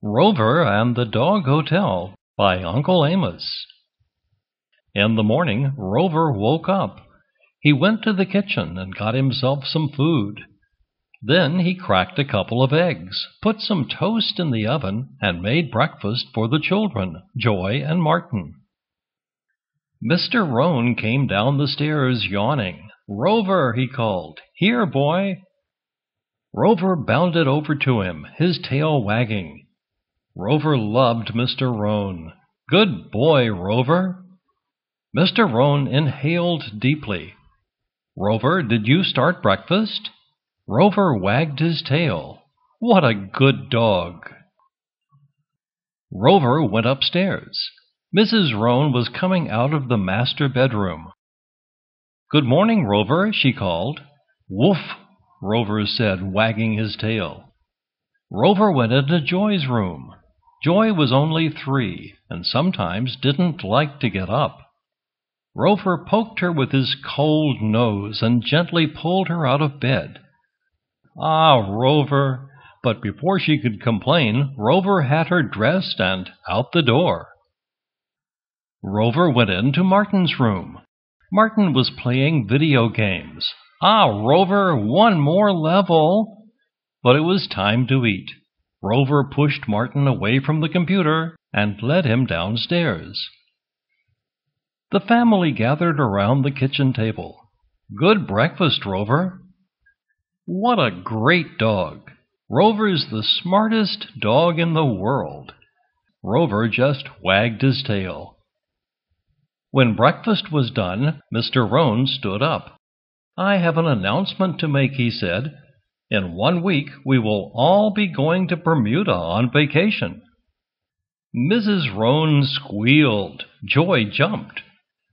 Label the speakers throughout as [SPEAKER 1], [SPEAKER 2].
[SPEAKER 1] Rover and the Dog Hotel by Uncle Amos. In the morning, Rover woke up. He went to the kitchen and got himself some food. Then he cracked a couple of eggs, put some toast in the oven, and made breakfast for the children, Joy and Martin. Mr. Roan came down the stairs yawning. "Rover," he called, "here, boy." Rover bounded over to him, his tail wagging. Rover loved Mr. Roan. "Good boy, Rover." Mr. Roan inhaled deeply. "Rover, did you start breakfast?" Rover wagged his tail. "What a good dog." Rover went upstairs. Mrs. Roan was coming out of the master bedroom. "Good morning, Rover," she called. "Woof," Rover said, wagging his tail. Rover went into Joy's room. Joy was only 3 and sometimes didn't like to get up. Rover poked her with his cold nose and gently pulled her out of bed. "Ah, Rover!" But before she could complain, Rover had her dressed and out the door. Rover went into Martin's room. Martin was playing video games. "Ah, Rover, one more level!" But it was time to eat. Rover pushed Martin away from the computer and led him downstairs. The family gathered around the kitchen table. "Good breakfast, Rover." "What a great dog! Rover's the smartest dog in the world." Rover just wagged his tail. When breakfast was done, Mr. Roan stood up. "I have an announcement to make," he said. "In 1 week we will all be going to Bermuda on vacation." Mrs. Roan squealed. Joy jumped.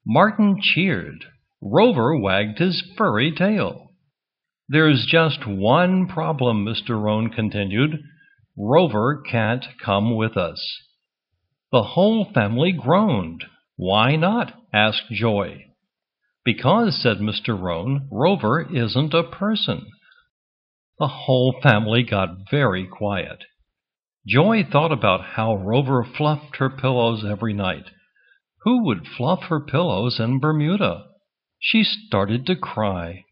[SPEAKER 1] Martin cheered. Rover wagged his furry tail. "There's just one problem," Mr. Roan continued. "Rover can't come with us." The whole family groaned. "Why not?" asked Joy. "Because," said Mr. Roan, "Rover isn't a person." The whole family got very quiet. Joy thought about how Rover fluffed her pillows every night. Who would fluff her pillows in Bermuda? She started to cry.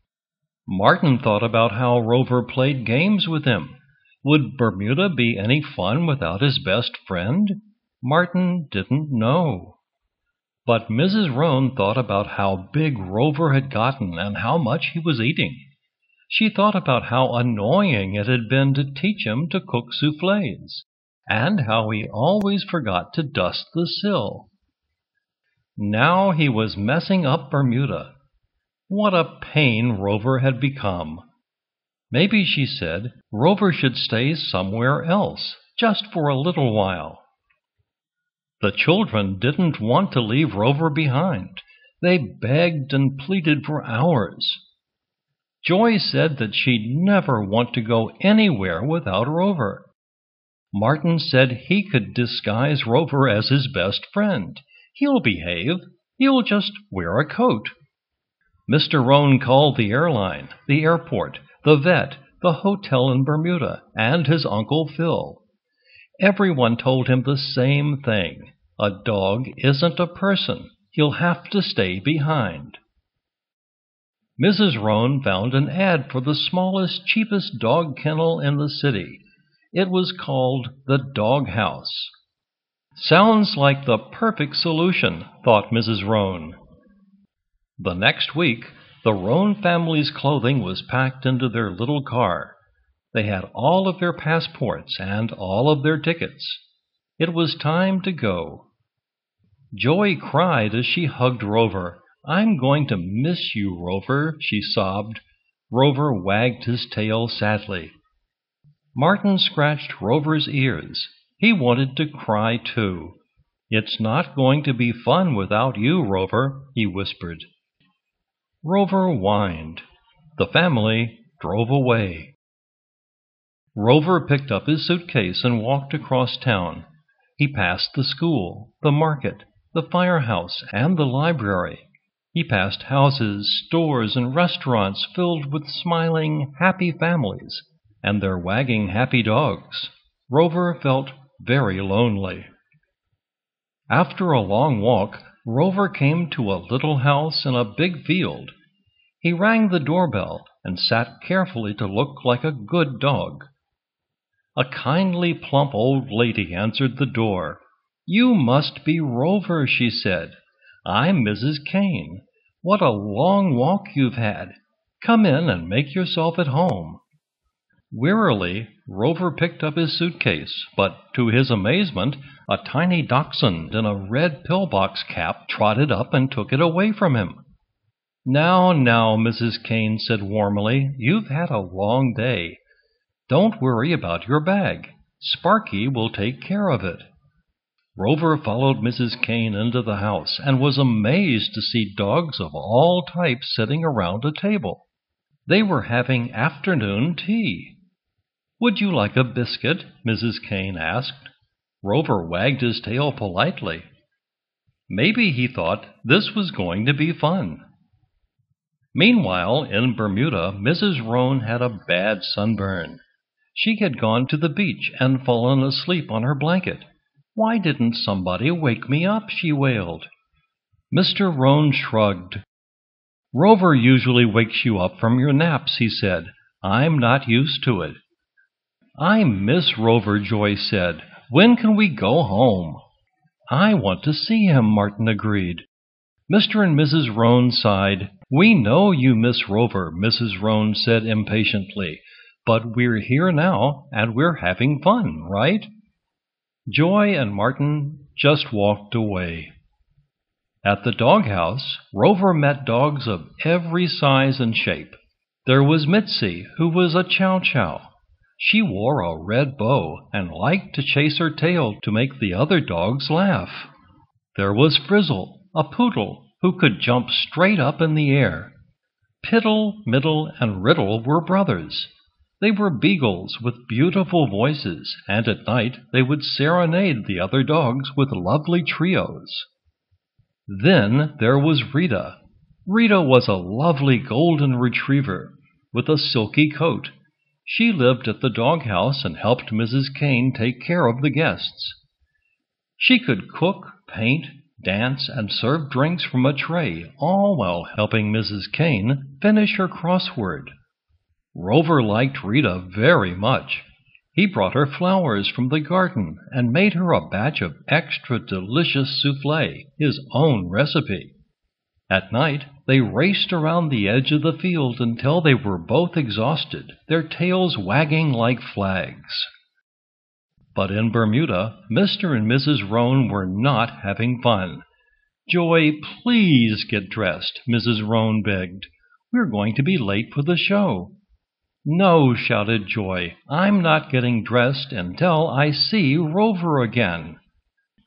[SPEAKER 1] Martin thought about how Rover played games with him. Would Bermuda be any fun without his best friend? Martin didn't know. But Mrs. Roan thought about how big Rover had gotten and how much he was eating. She thought about how annoying it had been to teach him to cook soufflés, and how he always forgot to dust the sill. Now he was messing up Bermuda. What a pain Rover had become. Maybe, she said, Rover should stay somewhere else, just for a little while. The children didn't want to leave Rover behind. They begged and pleaded for hours. Joy said that she'd never want to go anywhere without Rover. Martin said he could disguise Rover as his best friend. He'll behave. He'll just wear a coat. Mr. Roan called the airline, the airport, the vet, the hotel in Bermuda, and his Uncle Phil. Everyone told him the same thing. A dog isn't a person. He'll have to stay behind. Mrs. Roan found an ad for the smallest, cheapest dog kennel in the city. It was called the Dog House. "Sounds like the perfect solution," thought Mrs. Roan. The next week, the Roan family's clothing was packed into their little car. They had all of their passports and all of their tickets. It was time to go. Joy cried as she hugged Rover. "I'm going to miss you, Rover," she sobbed. Rover wagged his tail sadly. Martin scratched Rover's ears. He wanted to cry too. "It's not going to be fun without you, Rover," he whispered. Rover whined. The family drove away. Rover picked up his suitcase and walked across town. He passed the school, the market, the firehouse, and the library. He passed houses, stores, and restaurants filled with smiling, happy families and their wagging happy dogs. Rover felt very lonely. After a long walk, Rover came to a little house in a big field. He rang the doorbell and sat carefully to look like a good dog. A kindly, plump old lady answered the door. "You must be Rover," she said. "I'm Mrs. Kane. What a long walk you've had. Come in and make yourself at home." Wearily, Rover picked up his suitcase, but to his amazement, a tiny dachshund in a red pillbox cap trotted up and took it away from him. "Now, Mrs. Kane said warmly, "you've had a long day. Don't worry about your bag. Sparky will take care of it." Rover followed Mrs. Kane into the house and was amazed to see dogs of all types sitting around a table. They were having afternoon tea. "Would you like a biscuit?" Mrs. Kane asked. Rover wagged his tail politely. Maybe he thought this was going to be fun. Meanwhile, in Bermuda, Mrs. Roan had a bad sunburn. She had gone to the beach and fallen asleep on her blanket. "Why didn't somebody wake me up?" she wailed. Mr. Roan shrugged. "Rover usually wakes you up from your naps," he said. "I'm not used to it." "I miss Rover," Joy said. "When can we go home?" "I want to see him," Martin agreed. Mr. and Mrs. Roan sighed. "We know you miss Rover," Mrs. Roan said impatiently. "But we're here now, and we're having fun, right?" Joy and Martin just walked away. At the doghouse, Rover met dogs of every size and shape. There was Mitzi, who was a chow-chow. She wore a red bow and liked to chase her tail to make the other dogs laugh. There was Frizzle, a poodle, who could jump straight up in the air. Piddle, Middle, and Riddle were brothers. They were beagles with beautiful voices, and at night they would serenade the other dogs with lovely trios. Then there was Rita. Rita was a lovely golden retriever with a silky coat. She lived at the doghouse and helped Mrs. Kane take care of the guests. She could cook, paint, dance, and serve drinks from a tray, all while helping Mrs. Kane finish her crossword. Rover liked Rita very much. He brought her flowers from the garden and made her a batch of extra delicious soufflé, his own recipe. At night, they raced around the edge of the field until they were both exhausted, their tails wagging like flags. But in Bermuda, Mr. and Mrs. Roan were not having fun. "Joy, please get dressed," Mrs. Roan begged. "We're going to be late for the show." "No," shouted Joy, "I'm not getting dressed until I see Rover again."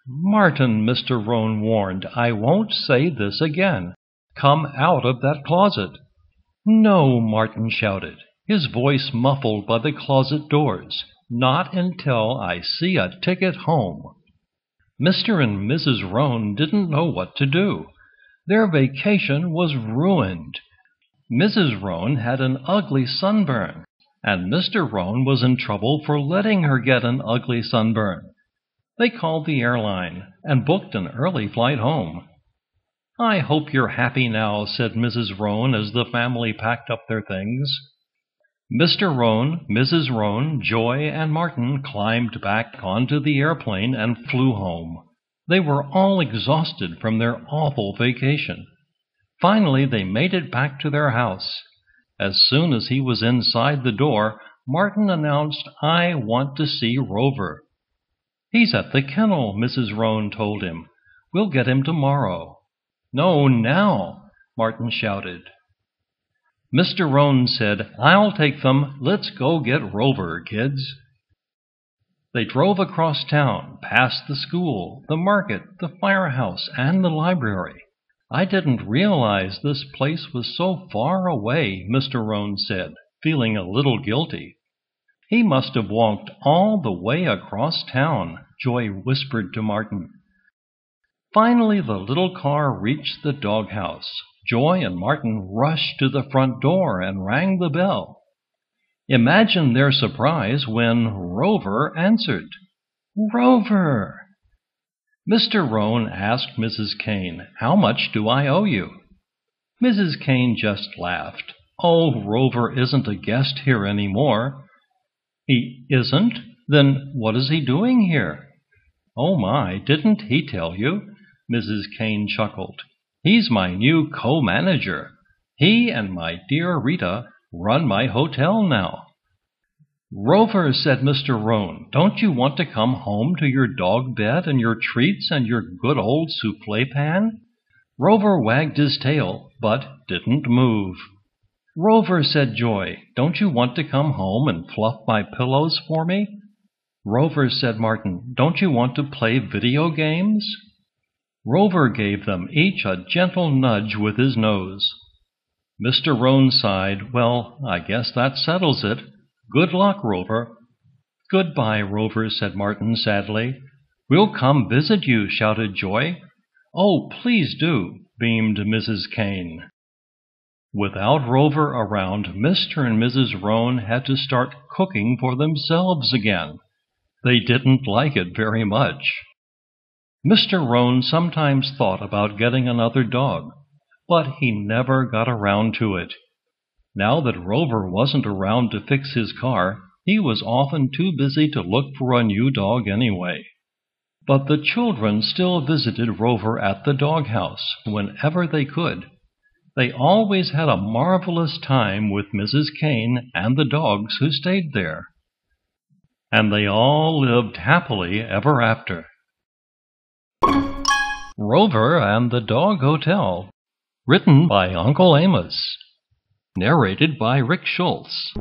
[SPEAKER 1] "Martin," Mr. Roan warned, "I won't say this again. Come out of that closet." "No," Martin shouted, his voice muffled by the closet doors. "Not until I see a ticket home." Mr. and Mrs. Roan didn't know what to do. Their vacation was ruined. Mrs. Roan had an ugly sunburn, and Mr. Roan was in trouble for letting her get an ugly sunburn. They called the airline and booked an early flight home. "I hope you're happy now," said Mrs. Roan as the family packed up their things. Mr. Roan, Mrs. Roan, Joy, and Martin climbed back onto the airplane and flew home. They were all exhausted from their awful vacation. Finally, they made it back to their house. As soon as he was inside the door, Martin announced, "I want to see Rover." "He's at the kennel," Mrs. Roan told him. "We'll get him tomorrow." "No, now," Martin shouted. Mr. Roan said, "I'll take them. Let's go get Rover, kids." They drove across town, past the school, the market, the firehouse, and the library. "I didn't realize this place was so far away," Mr. Roan said, feeling a little guilty. "He must have walked all the way across town," Joy whispered to Martin. Finally, the little car reached the doghouse. Joy and Martin rushed to the front door and rang the bell. Imagine their surprise when Rover answered. Rover! Mr. Roan asked Mrs. Kane, "How much do I owe you?" Mrs. Kane just laughed. "Oh, Rover isn't a guest here any more." "He isn't? Then what is he doing here?" "Oh my, didn't he tell you?" Mrs. Kane chuckled. "He's my new co-manager. He and my dear Rita run my hotel now." "Rover," said Mr. Roan, "don't you want to come home to your dog bed and your treats and your good old souffle pan?" Rover wagged his tail, but didn't move. "Rover," said Joy, "don't you want to come home and fluff my pillows for me?" "Rover," said Martin, "don't you want to play video games?" Rover gave them each a gentle nudge with his nose. Mr. Roan sighed. "Well, I guess that settles it. Good luck, Rover." "Goodbye, Rover," said Martin sadly. "We'll come visit you," shouted Joy. "Oh, please do," beamed Mrs. Kane. Without Rover around, Mr. and Mrs. Roan had to start cooking for themselves again. They didn't like it very much. Mr. Roan sometimes thought about getting another dog, but he never got around to it. Now that Rover wasn't around to fix his car, he was often too busy to look for a new dog anyway. But the children still visited Rover at the doghouse whenever they could. They always had a marvelous time with Mrs. Kane and the dogs who stayed there. And they all lived happily ever after. Rover and the Dog Hotel. Written by Uncle Amos. Narrated by Rick Schultz.